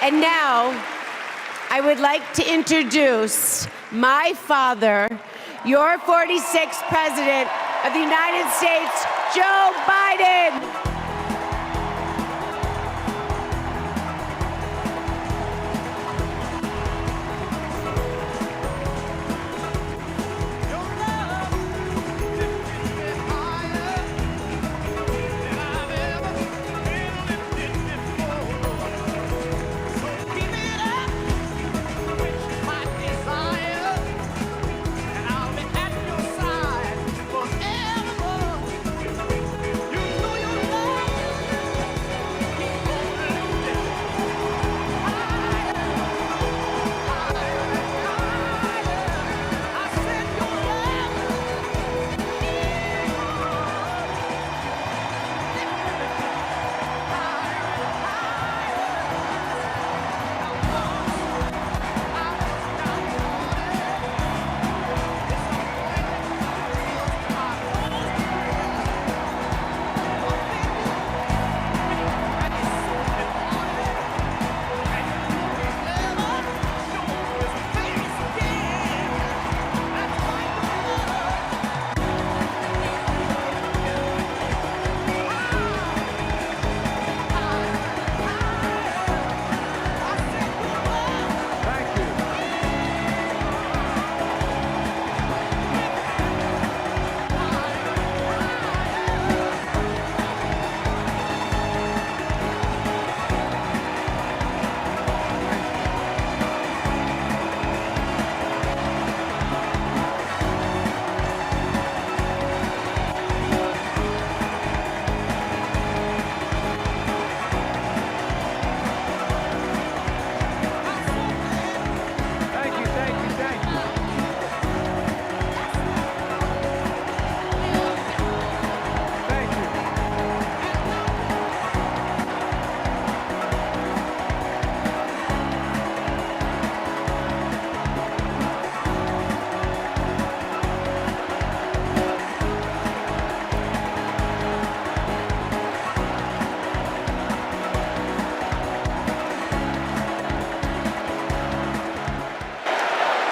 And now, I would like to introduce my father, your 46th President of the United States, Joe Biden.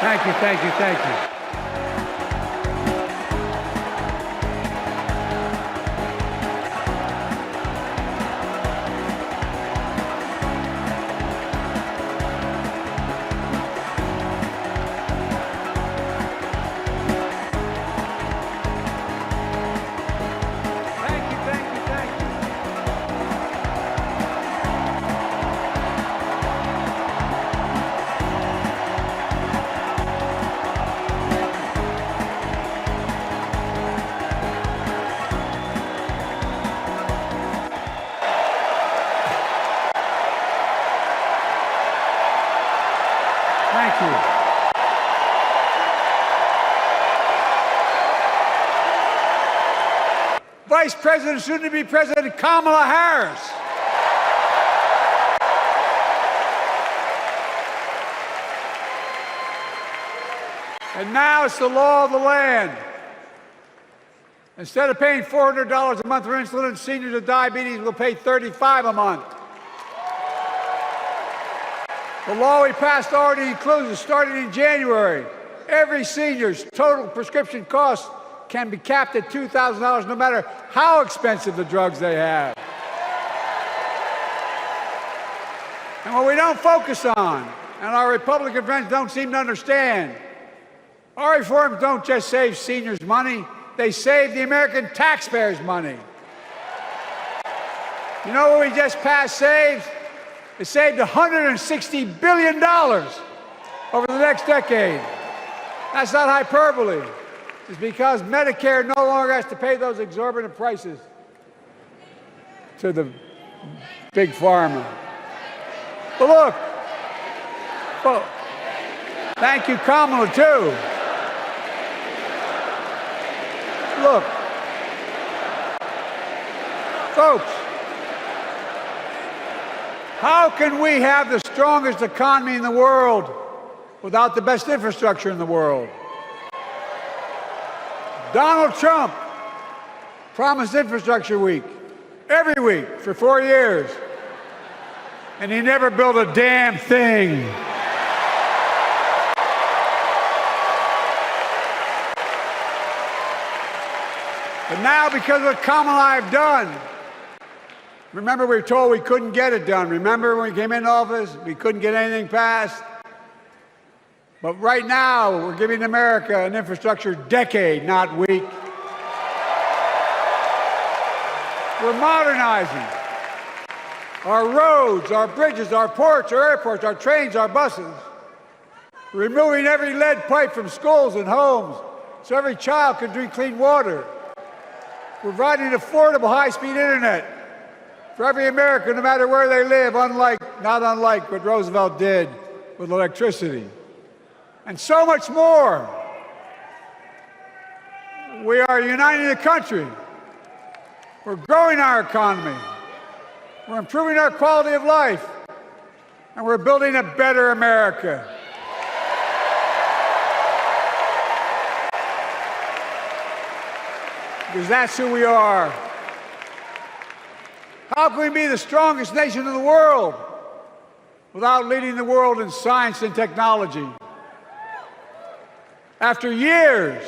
Thank you, thank you, thank you. Thank you. Vice President, soon-to-be President Kamala Harris. And now it's the law of the land. Instead of paying $400 a month for insulin, seniors with diabetes will pay $35 a month. The law we passed already includes, starting in January, every senior's total prescription cost can be capped at $2,000 no matter how expensive the drugs they have. And what we don't focus on, and our Republican friends don't seem to understand, our reforms don't just save seniors money, they save the American taxpayers money. You know what we just passed saves? It saved $160 billion over the next decade. That's not hyperbole. It's because Medicare no longer has to pay those exorbitant prices to the big pharma. But look, well, thank you, Kamala, too. Look, folks, how can we have the strongest economy in the world without the best infrastructure in the world? Donald Trump promised Infrastructure Week every week for 4 years. and he never built a damn thing. But now, because of what Kamala and I have done, remember we were told we couldn't get it done. Remember when we came into office, we couldn't get anything passed? But right now, we're giving America an infrastructure decade, not week. We're modernizing our roads, our bridges, our ports, our airports, our trains, our buses. We're removing every lead pipe from schools and homes so every child can drink clean water. We're providing affordable high-speed internet for every American, no matter where they live, not unlike what Roosevelt did with electricity. And so much more. We are uniting the country. We're growing our economy. We're improving our quality of life. And we're building a better America. Because that's who we are. How can we be the strongest nation in the world without leading the world in science and technology? After years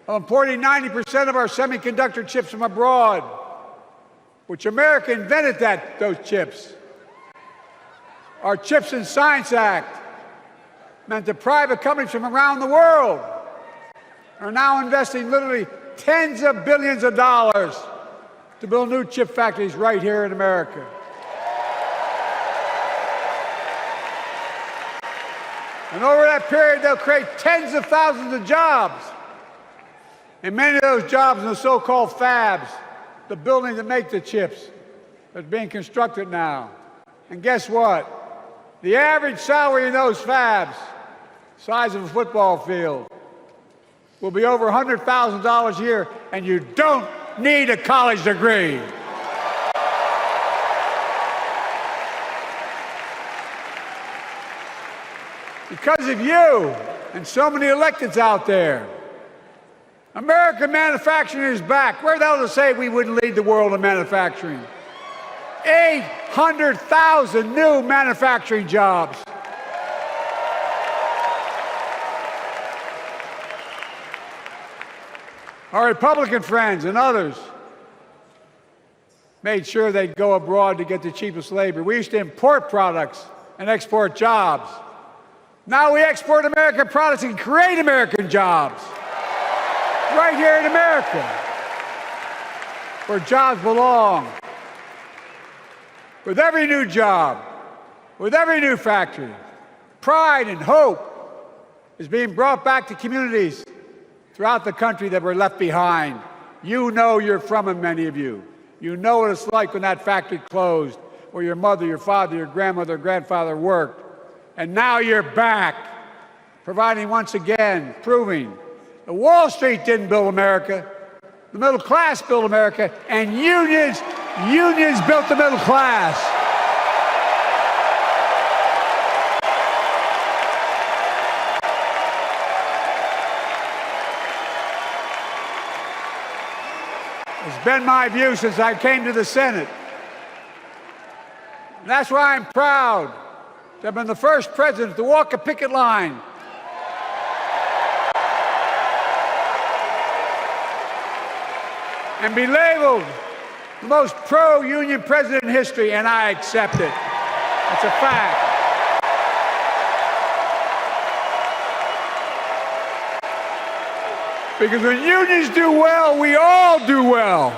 of importing 90% of our semiconductor chips from abroad, which America invented those chips, our Chips and Science Act meant that private companies from around the world are now investing literally tens of billions of dollars to build new chip factories right here in America. And over that period, they'll create tens of thousands of jobs. And many of those jobs in the so-called fabs, the buildings that make the chips, that's being constructed now. And guess what? The average salary in those fabs, size of a football field, will be over $100,000 a year, and you don't need a college degree. Because of you and so many electeds out there, American manufacturing is back. Where the hell to say we wouldn't lead the world in manufacturing? 800,000 new manufacturing jobs. Our Republican friends and others made sure they'd go abroad to get the cheapest labor. We used to import products and export jobs. Now we export American products and create American jobs right here in America, where jobs belong. With every new job, with every new factory, pride and hope is being brought back to communities throughout the country that were left behind. You know you're from them, many of you. You know what it's like when that factory closed, where your mother, your father, your grandmother, grandfather worked. And now you're back, providing once again, proving that Wall Street didn't build America, the middle class built America, and unions built the middle class. It's been my view since I came to the Senate. And that's why I'm proud to have been the first president to walk a picket line and be labeled the most pro-union president in history, and I accept it. It's a fact. Because when unions do well, we all do well.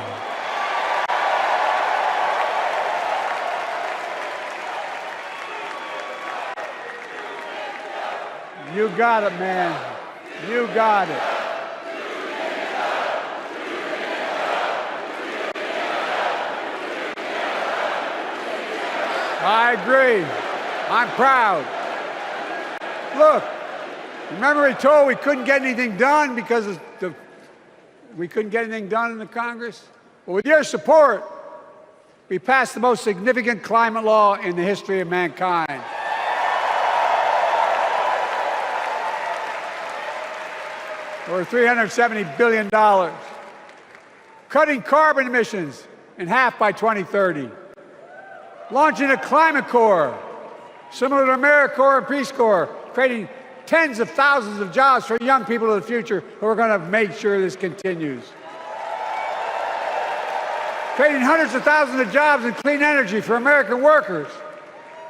You got it, man. You got it. I agree. I'm proud. Look, remember we told we couldn't get anything done because we couldn't get anything done in the Congress? Well, with your support, we passed the most significant climate law in the history of mankind. Over $370 billion. Cutting carbon emissions in half by 2030. launching a climate corps, similar to AmeriCorps and Peace Corps, creating tens of thousands of jobs for young people of the future who are going to make sure this continues. Creating hundreds of thousands of jobs in clean energy for American workers,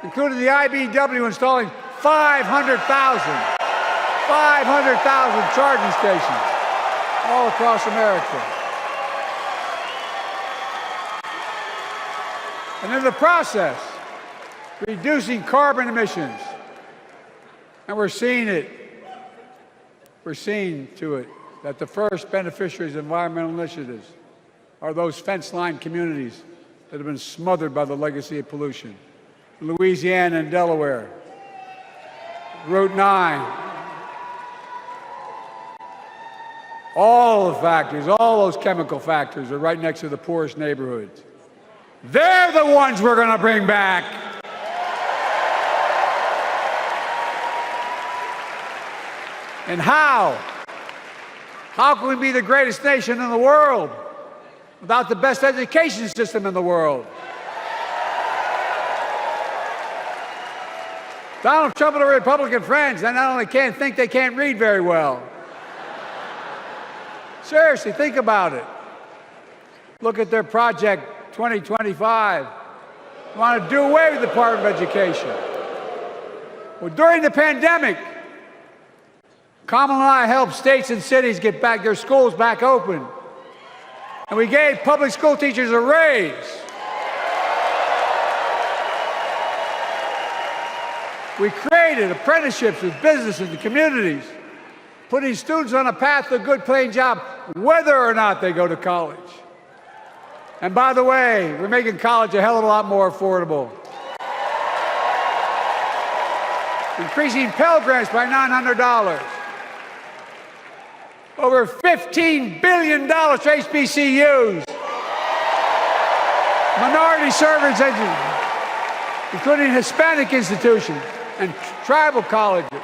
including the IBEW installing 500,000 charging stations all across America. And in the process, reducing carbon emissions. And we're seeing it. We're seeing to it that the first beneficiaries of environmental initiatives are those fence-line communities that have been smothered by the legacy of pollution. Louisiana and Delaware, Route 9, all the factories, all those chemical factories are right next to the poorest neighborhoods. They're the ones we're going to bring back. And how? How can we be the greatest nation in the world without the best education system in the world? Donald Trump and the Republican friends, they not only can't think, they can't read very well. Seriously, think about it. Look at their Project 2025. They want to do away with the Department of Education. Well, during the pandemic, Kamala and I helped states and cities get back their schools back open. And we gave public school teachers a raise. We created apprenticeships with businesses and communities, putting students on a path to a good paying job, whether or not they go to college. And by the way, we're making college a hell of a lot more affordable. Increasing Pell Grants by $900. Over $15 billion to HBCUs. Minority service education, including Hispanic institutions and tribal colleges.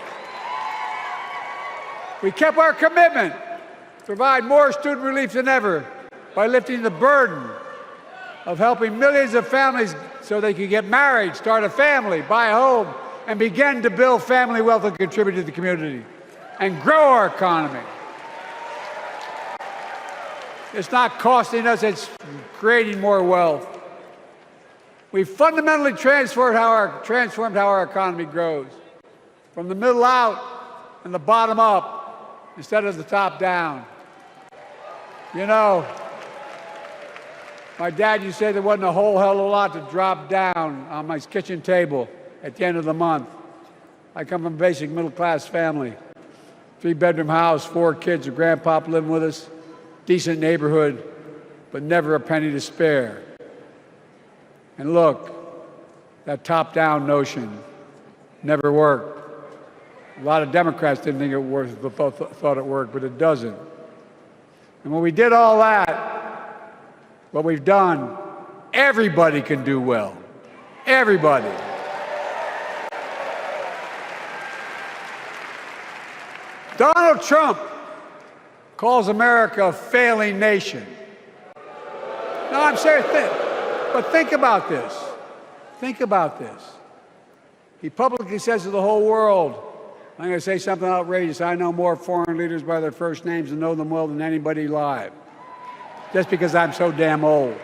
We kept our commitment to provide more student relief than ever by lifting the burden of helping millions of families so they could get married, start a family, buy a home, and begin to build family wealth and contribute to the community and grow our economy. It's not costing us, it's creating more wealth. We've fundamentally transformed how our economy grows, from the middle out and the bottom up instead of the top down. You know, my dad used to say there wasn't a whole hell of a lot to drop down on my kitchen table at the end of the month. I come from a basic middle-class family, 3-bedroom house, 4 kids, a grandpop living with us, decent neighborhood, but never a penny to spare. And look, that top-down notion never worked. A lot of Democrats didn't think it worked, thought it worked, but it doesn't. And when we did all that, what we've done, everybody can do well. Everybody. Donald Trump calls America a failing nation. No, I'm serious. But think about this. Think about this. He publicly says to the whole world, I'm going to say something outrageous. I know more foreign leaders by their first names and know them well than anybody alive. Just because I'm so damn old.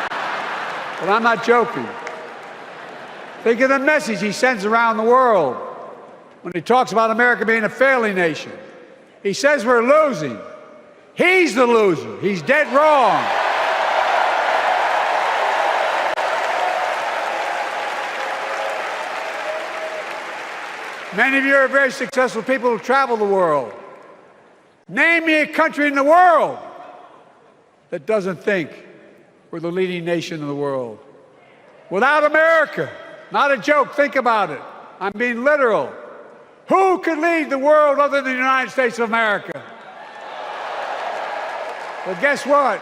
But I'm not joking. Think of the message he sends around the world when he talks about America being a failing nation. He says we're losing. He's the loser. He's dead wrong. Many of you are very successful people who travel the world. Name me a country in the world that doesn't think we're the leading nation in the world. Without America, not a joke, think about it. I'm being literal. Who could lead the world other than the United States of America? Well, guess what?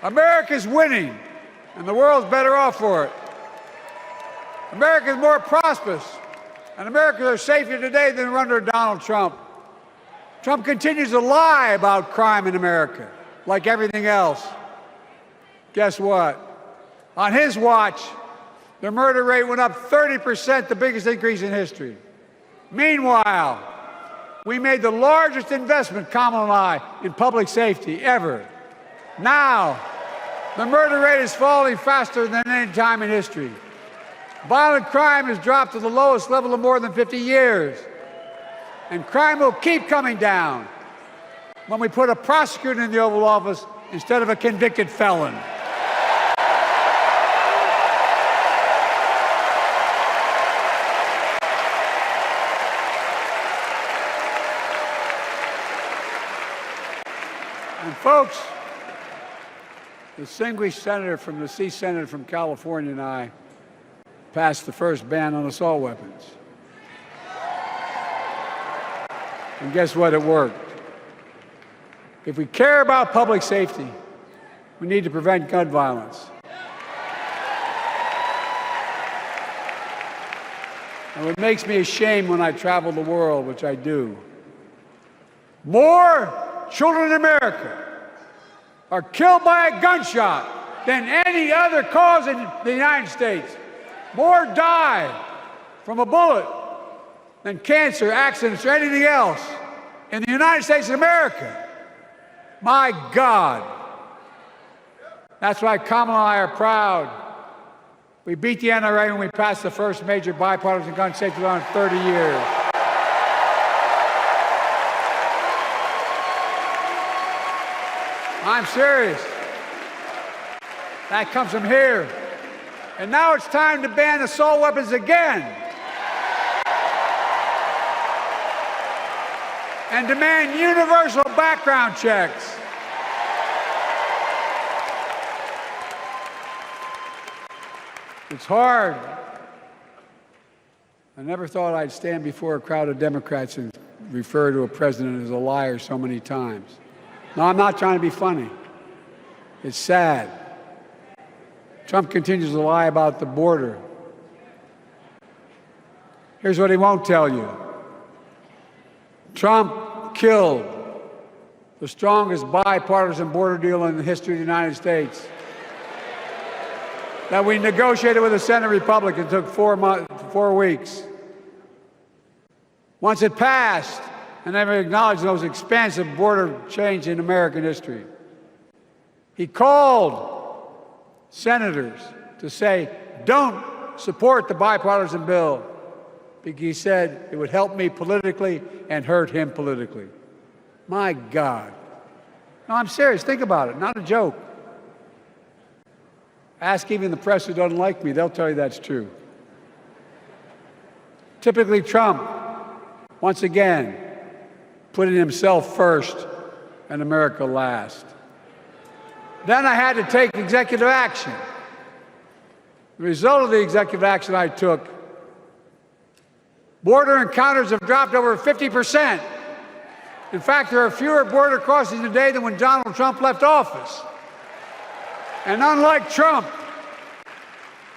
America's winning, and the world's better off for it. America's more prosperous, and Americans are safer today than under Donald Trump. Trump continues to lie about crime in America, like everything else. Guess what? On his watch, the murder rate went up 30%, the biggest increase in history. Meanwhile, we made the largest investment, Kamala and I, in public safety ever. Now, the murder rate is falling faster than any time in history. Violent crime has dropped to the lowest level in more than 50 years. And crime will keep coming down when we put a prosecutor in the Oval Office instead of a convicted felon. And folks, the distinguished senator from the C Senate from California and I passed the first ban on assault weapons. And guess what? It worked. If we care about public safety, we need to prevent gun violence. And what makes me ashamed when I travel the world, which I do, more children in America are killed by a gunshot than any other cause in the United States. More die from a bullet than cancer, accidents, or anything else in the United States of America. My God. That's why Kamala and I are proud. We beat the NRA when we passed the first major bipartisan gun safety law in 30 years. I'm serious. That comes from here. And now it's time to ban assault weapons again. And demand universal background checks. It's hard. I never thought I'd stand before a crowd of Democrats and refer to a president as a liar so many times. No, I'm not trying to be funny. It's sad. Trump continues to lie about the border. Here's what he won't tell you. Trump killed the strongest bipartisan border deal in the history of the United States that we negotiated with the Senate Republicans. It took 4 weeks. Once it passed, and never acknowledged the most expansive border change in American history. He called senators to say, don't support the bipartisan bill, because he said it would help me politically and hurt him politically. My God. No, I'm serious. Think about it. Not a joke. Ask even the press who doesn't like me. They'll tell you that's true. Typically Trump, once again, putting himself first and America last. Then I had to take executive action. The result of the executive action I took, border encounters have dropped over 50%. In fact, there are fewer border crossings today than when Donald Trump left office. And unlike Trump,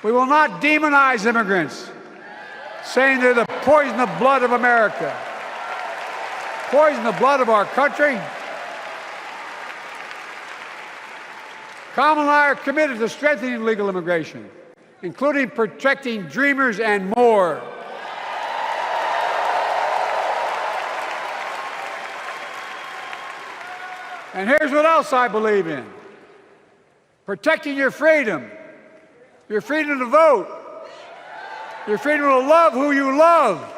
we will not demonize immigrants, saying they're the poison of blood of America. Poison the blood of our country. Kamala and I are committed to strengthening legal immigration, including protecting dreamers and more. And here's what else I believe in. Protecting your freedom to vote, your freedom to love who you love.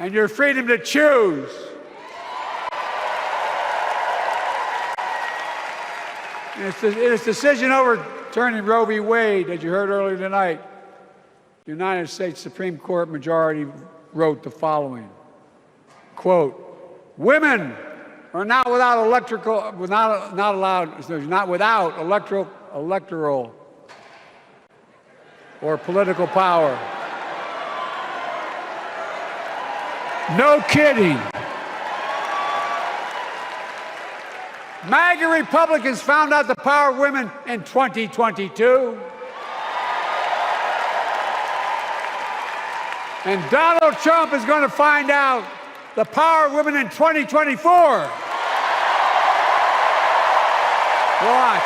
And your freedom to choose. In its decision overturning Roe v. Wade, as you heard earlier tonight, the United States Supreme Court majority wrote the following, quote, women are not without electoral or political power. No kidding. MAGA Republicans found out the power of women in 2022. And Donald Trump is going to find out the power of women in 2024. Watch.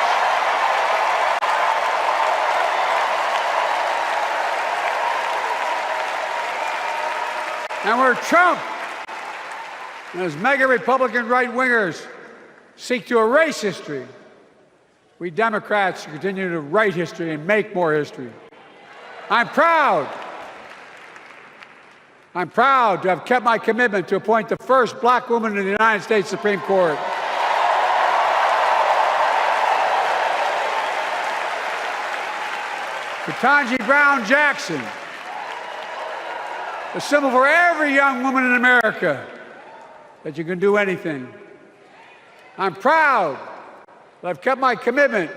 And where Trump and his mega Republican right-wingers seek to erase history, we Democrats continue to write history and make more history. I'm proud to have kept my commitment to appoint the first black woman in the United States Supreme Court. Ketanji Brown Jackson, a symbol for every young woman in America that you can do anything. I'm proud that I've kept my commitment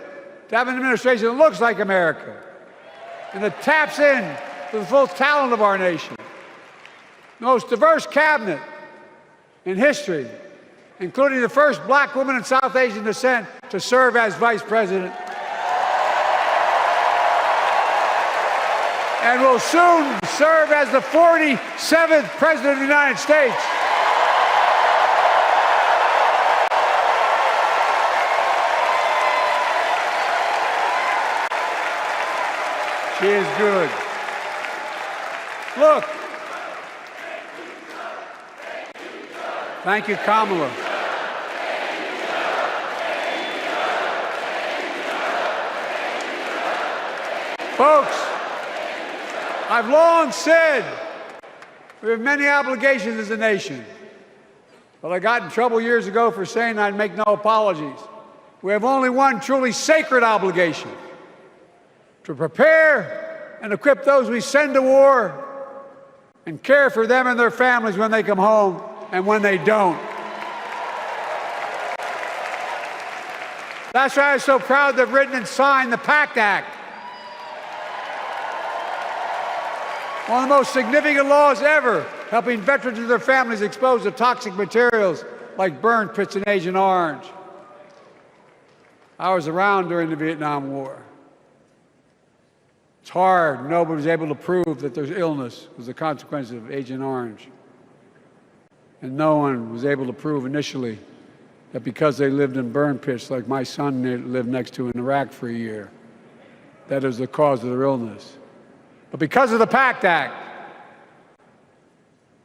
to have an administration that looks like America and that taps in to the full talent of our nation. The most diverse cabinet in history, including the first black woman of South Asian descent to serve as vice president. And will soon serve as the 47th president of the United States. She is good. Look. Thank you, Kamala. Folks, I've long said we have many obligations as a nation, but I got in trouble years ago for saying I'd make no apologies. We have only one truly sacred obligation: to prepare and equip those we send to war and care for them and their families when they come home and when they don't. That's why I'm so proud to have written and signed the PACT Act, one of the most significant laws ever, helping veterans and their families exposed to toxic materials like burn pits in Agent Orange. I was around during the Vietnam War. It's hard. Nobody was able to prove that there's illness was the consequence of Agent Orange. And no one was able to prove initially that because they lived in burn pits like my son lived next to in Iraq for a year, that is the cause of their illness. But because of the PACT Act,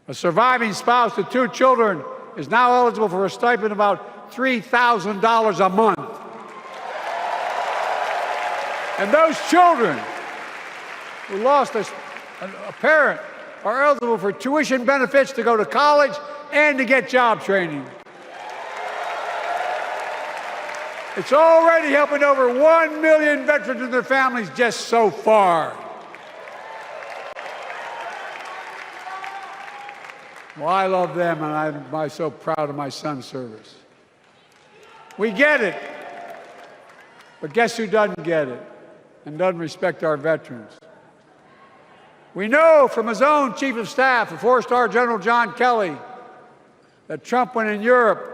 a surviving spouse to 2 children is now eligible for a stipend of about $3,000 a month. And those children who lost a parent are eligible for tuition benefits to go to college and to get job training. It's already helping over 1 million veterans and their families just so far. Well, I love them, and I'm so proud of my son's service. We get it, but guess who doesn't get it and doesn't respect our veterans? We know from his own chief of staff, the 4-star General John Kelly, that Trump, when in Europe,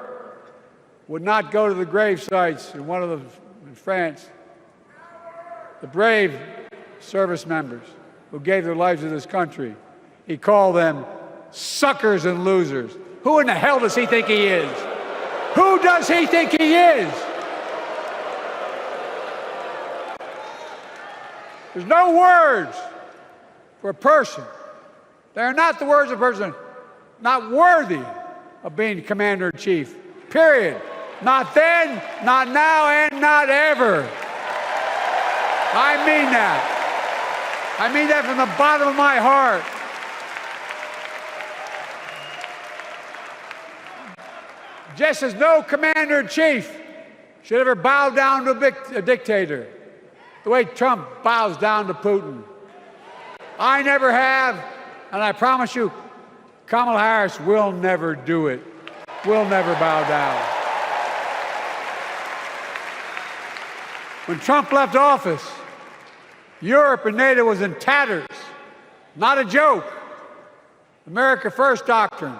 would not go to the grave sites in France. The brave service members who gave their lives to this country. He called them suckers and losers. Who in the hell does he think he is? Who does he think he is? There's no words for a person. They are not the words of a person not worthy of being commander-in-chief. Period. Not then, not now, and not ever. I mean that. I mean that from the bottom of my heart. Just as no commander-in-chief should ever bow down to a dictator, the way Trump bows down to Putin. I never have, and I promise you, Kamala Harris will never do it. Will never bow down. When Trump left office, Europe and NATO was in tatters. Not a joke. America First doctrine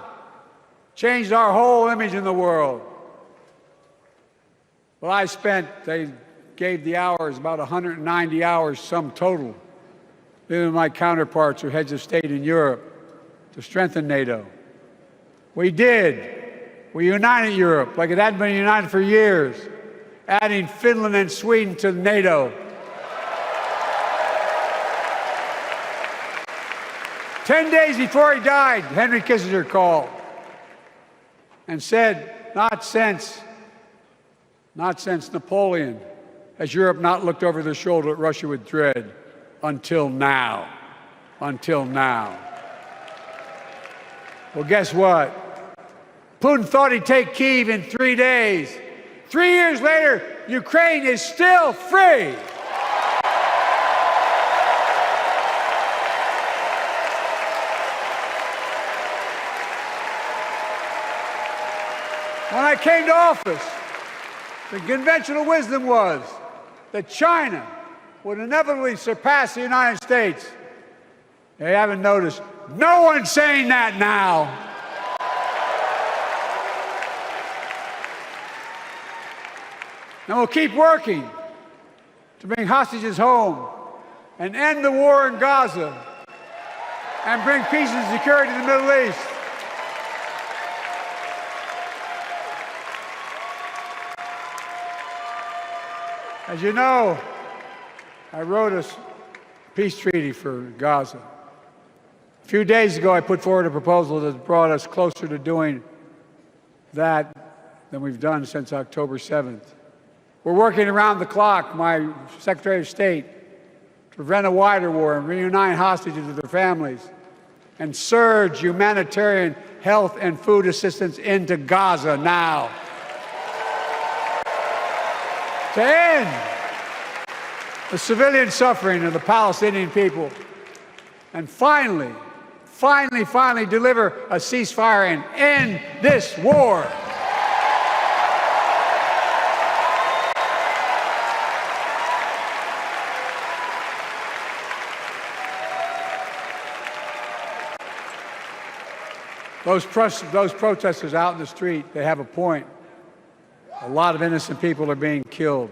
changed our whole image in the world. Well, they gave the hours, about 190 hours sum total, leaving my counterparts who heads of state in Europe to strengthen NATO. We did. We united Europe like it hadn't been united for years. adding Finland and Sweden to NATO. 10 days before he died, Henry Kissinger called and said, not since Napoleon has Europe not looked over their shoulder at Russia with dread until now. Until now. Well, guess what? Putin thought he'd take Kyiv in 3 days. 3 years later, Ukraine is still free. When I came to office, the conventional wisdom was that China would inevitably surpass the United States. They haven't noticed. No one's saying that now. And we'll keep working to bring hostages home and end the war in Gaza and bring peace and security to the Middle East. As you know, I wrote a peace treaty for Gaza. A few days ago, I put forward a proposal that brought us closer to doing that than we've done since October 7th. We're working around the clock, my Secretary of State, to prevent a wider war and reunite hostages with their families and surge humanitarian health and food assistance into Gaza now. To end the civilian suffering of the Palestinian people, and finally deliver a ceasefire and end this war. Those protesters out in the street, they have a point. A lot of innocent people are being killed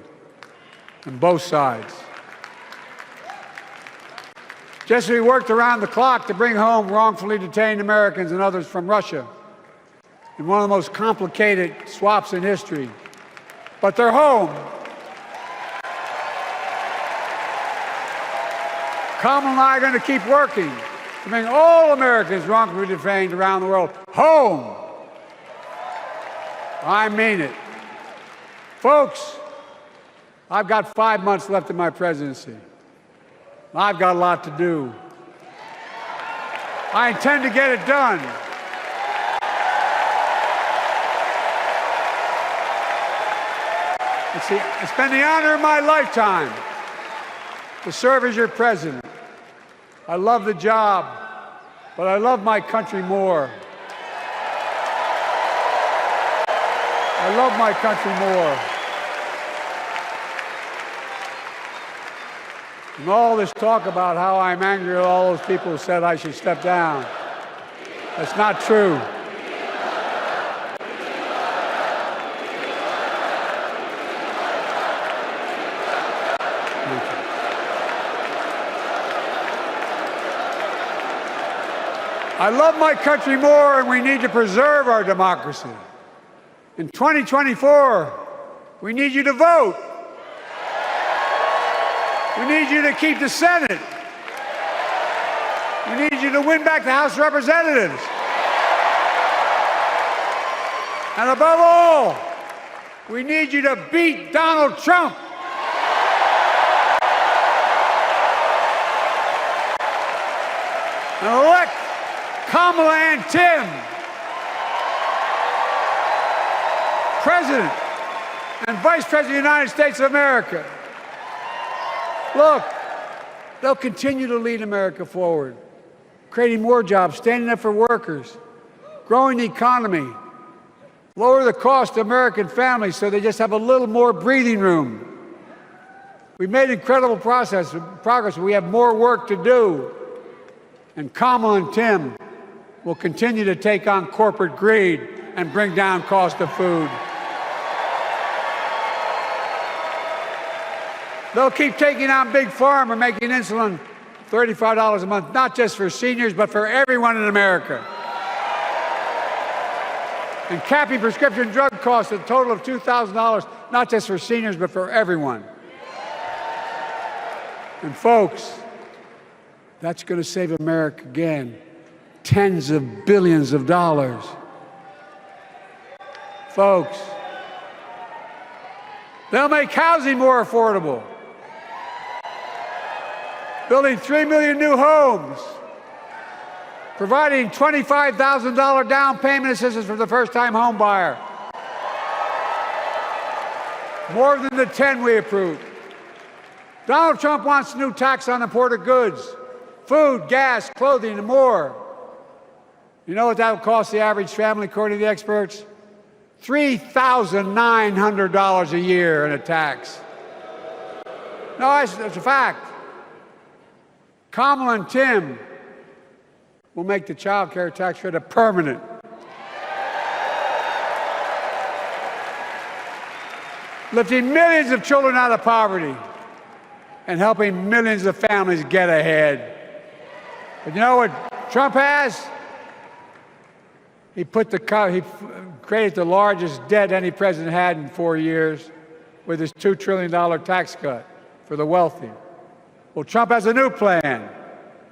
on both sides. Just as we worked around the clock to bring home wrongfully detained Americans and others from Russia in one of the most complicated swaps in history, but they're home. Kamala and I are going to keep working to bring all Americans wrongfully detained around the world home. I mean it. Folks, I've got 5 months left in my presidency. I've got a lot to do. I intend to get it done. It's been the honor of my lifetime to serve as your president. I love the job, but I love my country more. I love my country more. And all this talk about how I'm angry at all those people who said I should step down, that's not true. I love my country more, and we need to preserve our democracy. In 2024, we need you to vote. We need you to keep the Senate. We need you to win back the House of Representatives. And above all, we need you to beat Donald Trump. And elect Kamala and Tim President and Vice President of the United States of America. Look, they'll continue to lead America forward, creating more jobs, standing up for workers, growing the economy, lower the cost to American families so they just have a little more breathing room. We've made incredible progress, but we have more work to do. And Kamala and Tim will continue to take on corporate greed and bring down cost of food. They'll keep taking on Big Pharma, making insulin $35 a month, not just for seniors, but for everyone in America. And capping prescription drug costs at a total of $2,000 not just for seniors, but for everyone. And folks, that's going to save America again tens of billions of dollars. Folks, they'll make housing more affordable, building 3 million new homes, providing $25,000 down payment assistance for the first-time home buyer, more than the 10 we approved. Donald Trump wants a new tax on imported goods, food, gas, clothing, and more. You know what that will cost the average family, according to the experts? $3,900 a year in a tax. No, that's a fact. Kamala and Tim will make the child care tax credit permanent. Lifting millions of children out of poverty and helping millions of families get ahead. But you know what Trump has? He created the largest debt any president had in 4 years with his $2 trillion tax cut for the wealthy. Well, Trump has a new plan.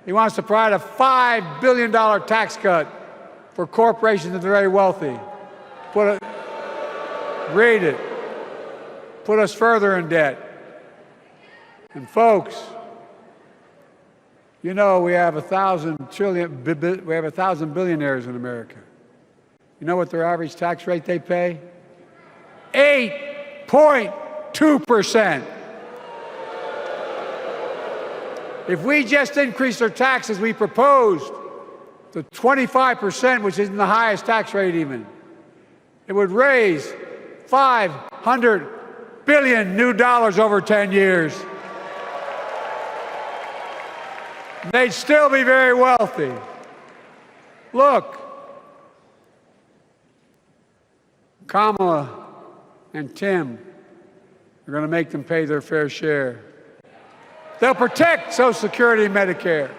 He wants to provide a $5 billion tax cut for corporations and the very wealthy. Read it. Put us further in debt. And folks, you know we have 1,000 billionaires in America. You know what their average tax rate they pay? 8.2%. If we just increase their taxes we proposed to 25%, which isn't the highest tax rate even, it would raise $500 billion new dollars over 10 years. They'd still be very wealthy. Look, Kamala and Tim are going to make them pay their fair share. They'll protect Social Security and Medicare.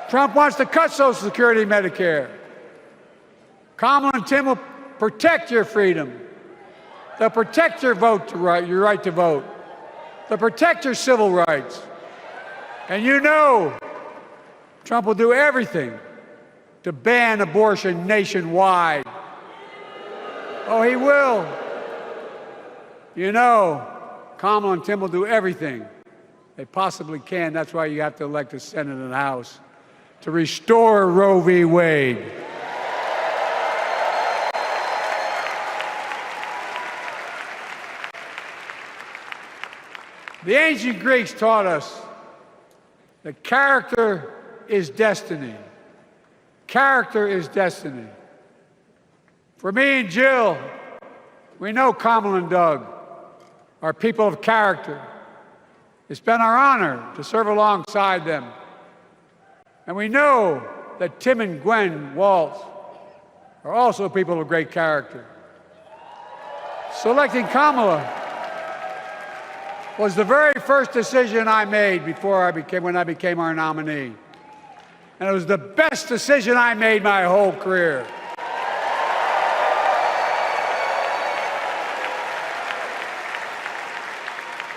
Trump wants to cut Social Security and Medicare. Kamala and Tim will protect your freedom. They'll protect your your right to vote. They'll protect your civil rights. And you know Trump will do everything to ban abortion nationwide. Oh, he will. You know, Kamala and Tim will do everything they possibly can. That's why you have to elect a Senate and a House to restore Roe v. Wade. The ancient Greeks taught us that character is destiny. Character is destiny. For me and Jill, we know Kamala and Doug are people of character. It's been our honor to serve alongside them. And we know that Tim and Gwen Waltz are also people of great character. Selecting Kamala was the very first decision I made when I became our nominee. And it was the best decision I made my whole career.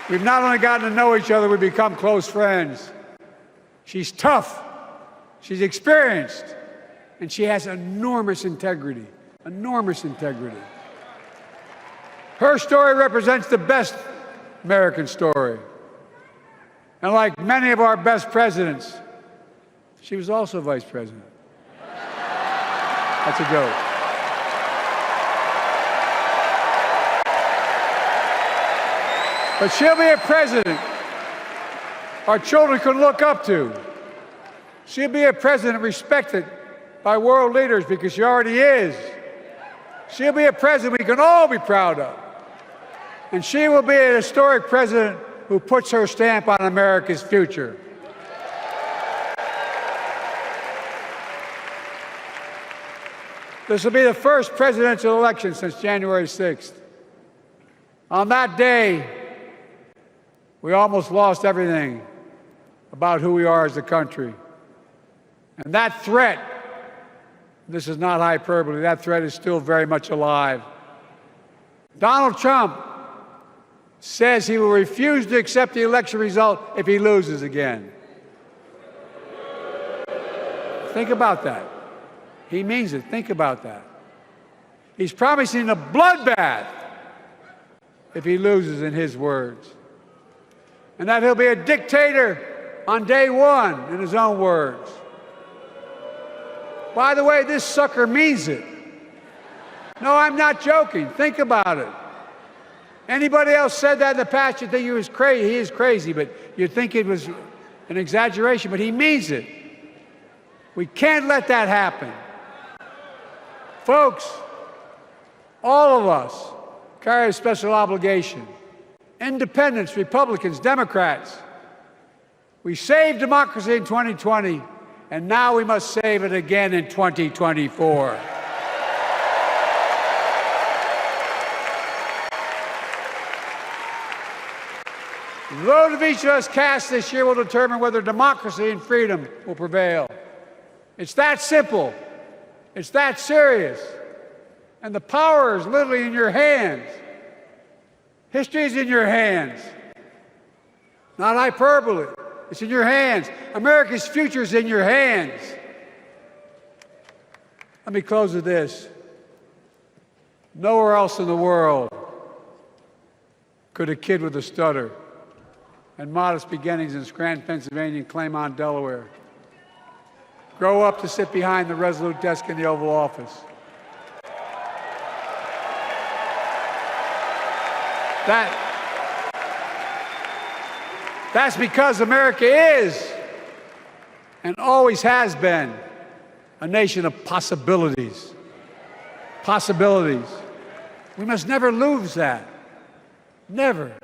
We've not only gotten to know each other, we've become close friends. She's tough, she's experienced, and she has enormous integrity, enormous integrity. Her story represents the best American story. And like many of our best presidents, she was also vice president. That's a joke. But she'll be a president our children can look up to. She'll be a president respected by world leaders because she already is. She'll be a president we can all be proud of. And she will be a historic president who puts her stamp on America's future. This will be the first presidential election since January 6th. On that day, we almost lost everything about who we are as a country. And that threat, this is not hyperbole, that threat is still very much alive. Donald Trump says he will refuse to accept the election result if he loses again. Think about that. He means it. Think about that. He's promising a bloodbath if he loses, in his words. And that he'll be a dictator on day one, in his own words. By the way, this sucker means it. No, I'm not joking. Think about it. Anybody else said that in the past, you'd think he was crazy. He is crazy, but you'd think it was an exaggeration, but he means it. We can't let that happen. Folks, all of us carry a special obligation. Independents, Republicans, Democrats. We saved democracy in 2020, and now we must save it again in 2024. The vote of each of us cast this year will determine whether democracy and freedom will prevail. It's that simple. It's that serious. And the power is literally in your hands. History is in your hands. Not hyperbole. It's in your hands. America's future is in your hands. Let me close with this. Nowhere else in the world could a kid with a stutter and modest beginnings in Scranton, Pennsylvania, and Claymont, Delaware, grow up to sit behind the resolute desk in the Oval Office. That's because America is and always has been a nation of possibilities. Possibilities. We must never lose that. Never.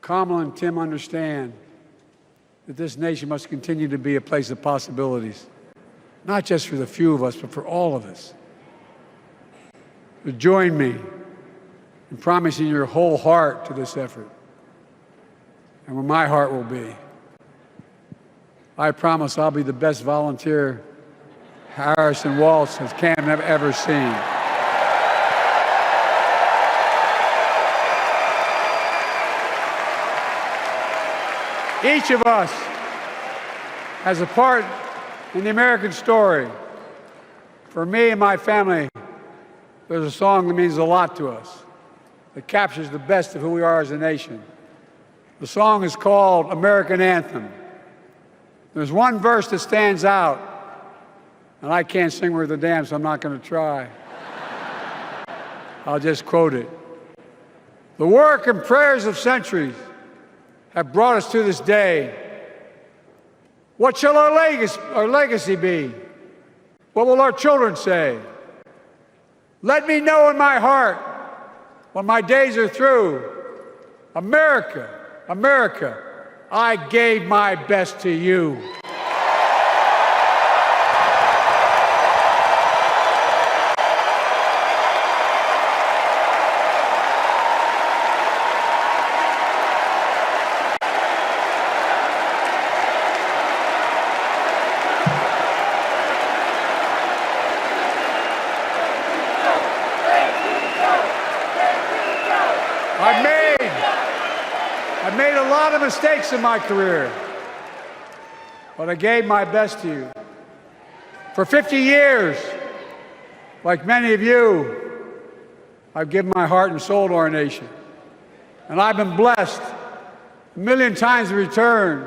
Kamala and Tim understand that this nation must continue to be a place of possibilities, not just for the few of us, but for all of us. So join me in promising your whole heart to this effort, and where my heart will be. I promise I'll be the best volunteer Harrison Waltz has Cam ever seen. Each of us has a part in the American story. For me and my family, there's a song that means a lot to us, that captures the best of who we are as a nation. The song is called American Anthem. There's one verse that stands out, and I can't sing worth a damn, so I'm not going to try. I'll just quote it. The work and prayers of centuries have brought us to this day. What shall our legacy be? What will our children say? Let me know in my heart, when my days are through, America, America, I gave my best to you. I've made a lot of mistakes in my career, but I gave my best to you. For 50 years, like many of you, I've given my heart and soul to our nation. And I've been blessed a million times in return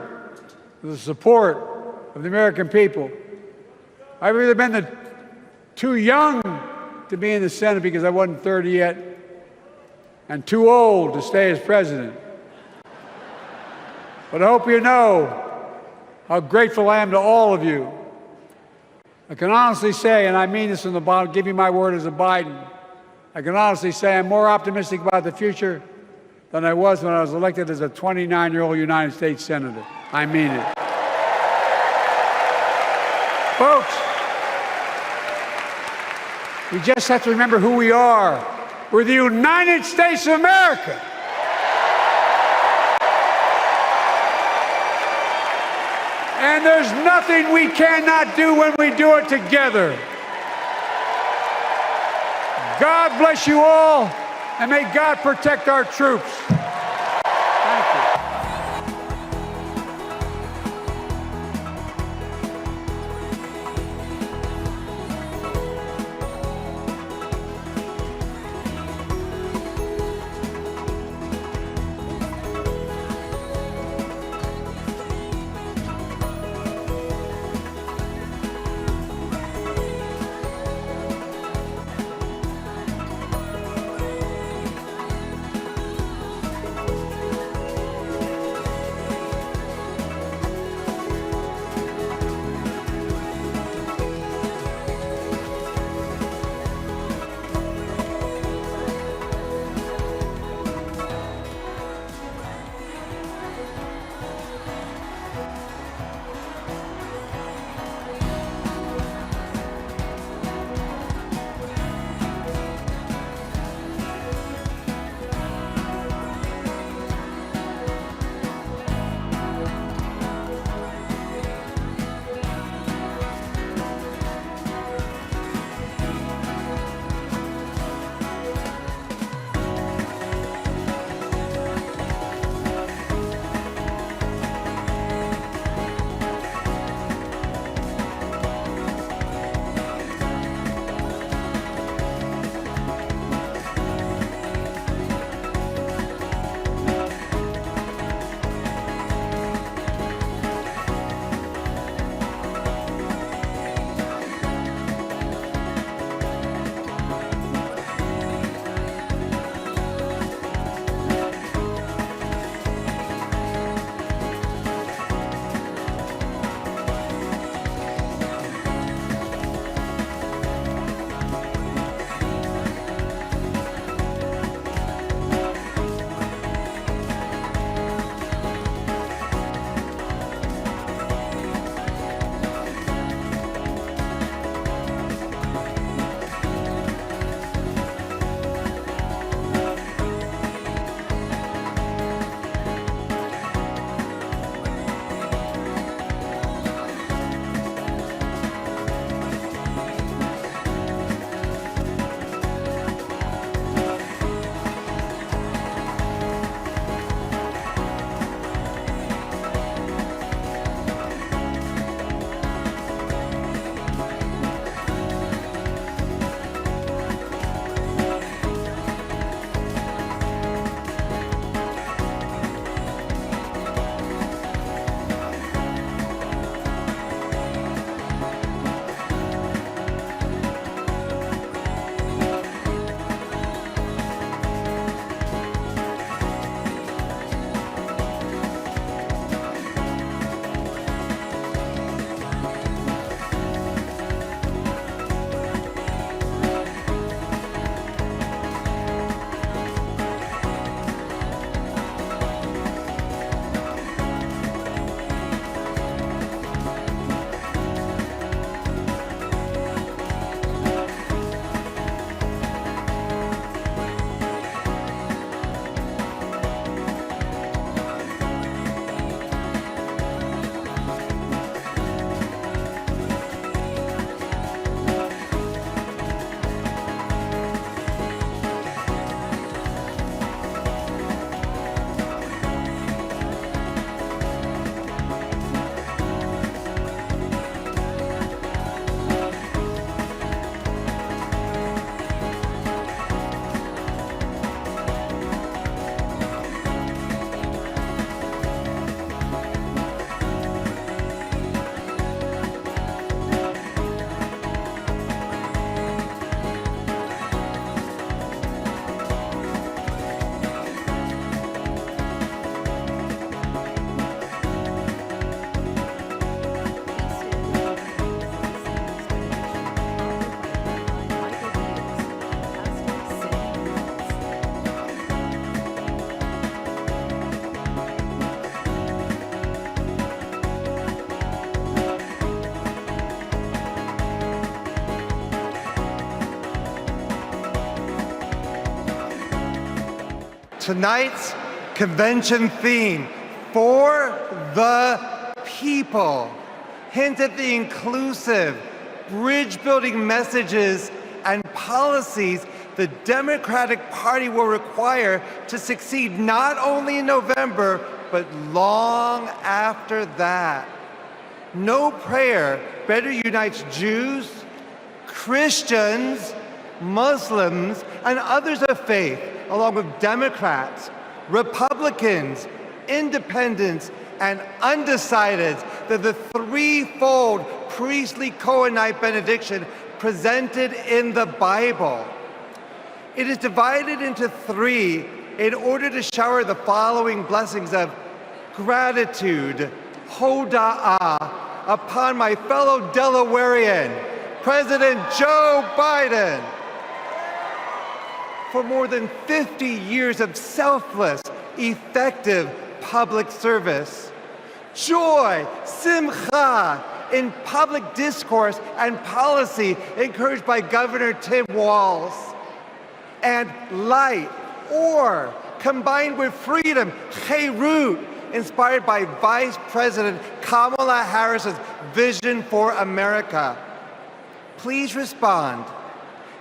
with the support of the American people. I've either been too young to be in the Senate because I wasn't 30 yet, and too old to stay as president. But I hope you know how grateful I am to all of you. I can honestly say, and I mean this from the bottom, give you my word as a Biden, I can honestly say I'm more optimistic about the future than I was when I was elected as a 29-year-old United States Senator. I mean it. Folks, we just have to remember who we are. We're the United States of America. And there's nothing we cannot do when we do it together. God bless you all. And may God protect our troops. Thank you. Tonight's convention theme, For the People, hint at the inclusive, bridge-building messages and policies the Democratic Party will require to succeed not only in November, but long after that. No prayer better unites Jews, Christians, Muslims, and others of faith, along with Democrats, Republicans, Independents, and undecideds, than the threefold priestly Cohenite benediction presented in the Bible. It is divided into three in order to shower the following blessings of gratitude, hoda'ah, upon my fellow Delawarean, President Joe Biden, for more than 50 years of selfless, effective public service. Joy, simcha, in public discourse and policy encouraged by Governor Tim Walz. And light, or, combined with freedom, cherut, inspired by Vice President Kamala Harris's vision for America. Please respond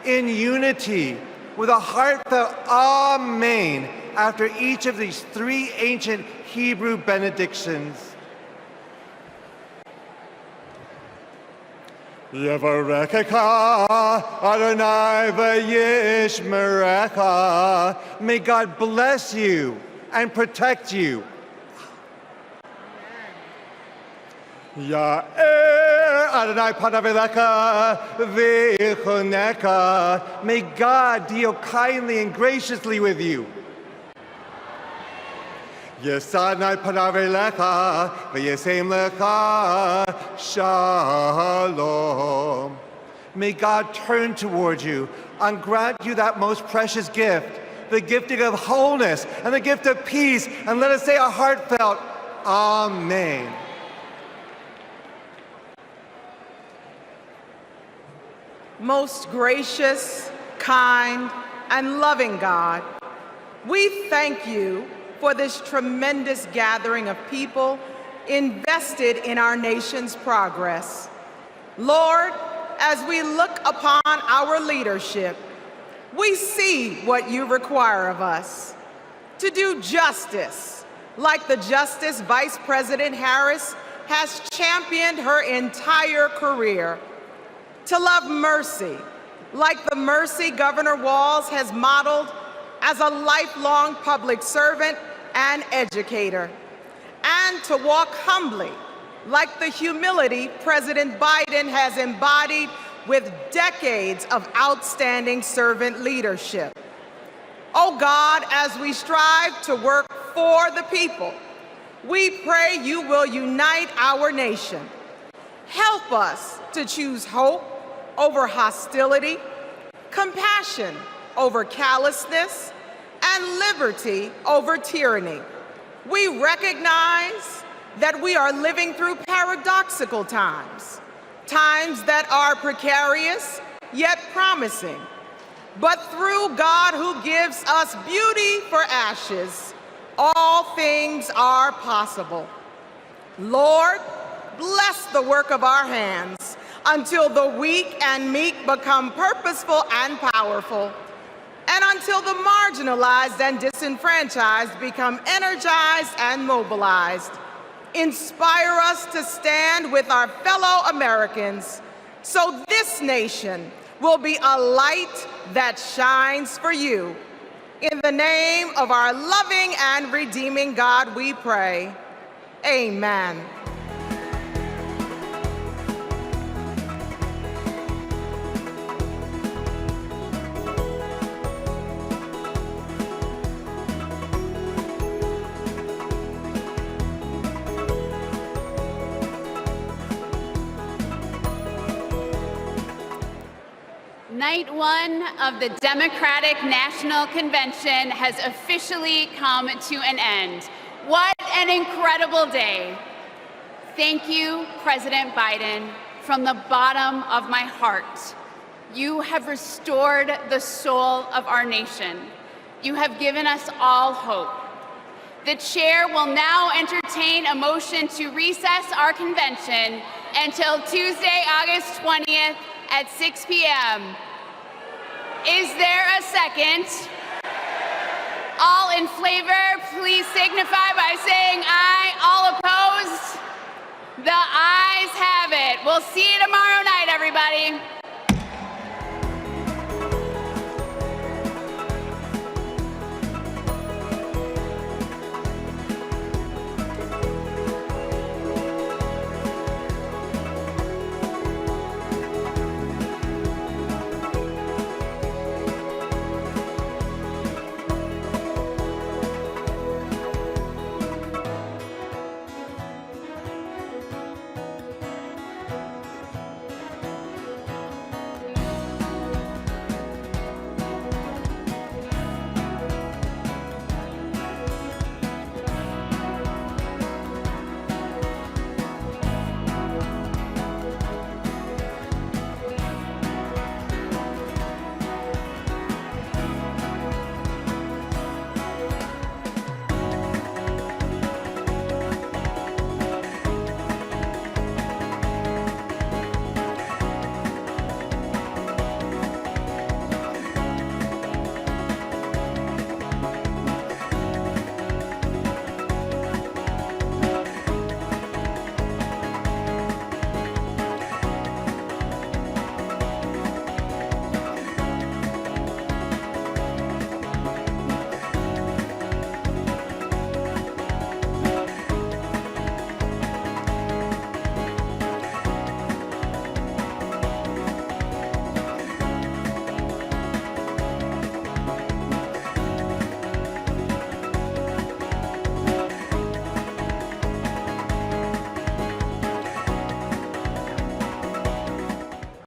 in unity with a heartfelt Amen after each of these three ancient Hebrew benedictions. Yevarechecha Adonai v'yishmerecha. May God bless you and protect you. Ya'er Adonai panav elecha v'yichunecha. May God deal kindly and graciously with you. Yesadnai panav elecha v'yasem lecha shalom. May God turn toward you and grant you that most precious gift, the gifting of wholeness and the gift of peace. And let us say a heartfelt Amen. Most gracious, kind, and loving God, we thank you for this tremendous gathering of people invested in our nation's progress. Lord, as we look upon our leadership, we see what you require of us: to do justice, like the justice Vice President Harris has championed her entire career; to love mercy, like the mercy Governor Walz has modeled as a lifelong public servant and educator; and to walk humbly, like the humility President Biden has embodied with decades of outstanding servant leadership. Oh God, as we strive to work for the people, we pray you will unite our nation. Help us to choose hope over hostility, compassion over callousness, and liberty over tyranny. We recognize that we are living through paradoxical times, times that are precarious yet promising. But through God who gives us beauty for ashes, all things are possible. Lord, bless the work of our hands until the weak and meek become purposeful and powerful, and until the marginalized and disenfranchised become energized and mobilized. Inspire us to stand with our fellow Americans so this nation will be a light that shines for you. In the name of our loving and redeeming God, we pray. Amen. Night one of the Democratic National Convention has officially come to an end. What an incredible day. Thank you, President Biden, from the bottom of my heart. You have restored the soul of our nation. You have given us all hope. The chair will now entertain a motion to recess our convention until Tuesday, August 20th at 6 p.m. Is there a second? All in favor, please signify by saying aye. All opposed? The ayes have it. We'll see you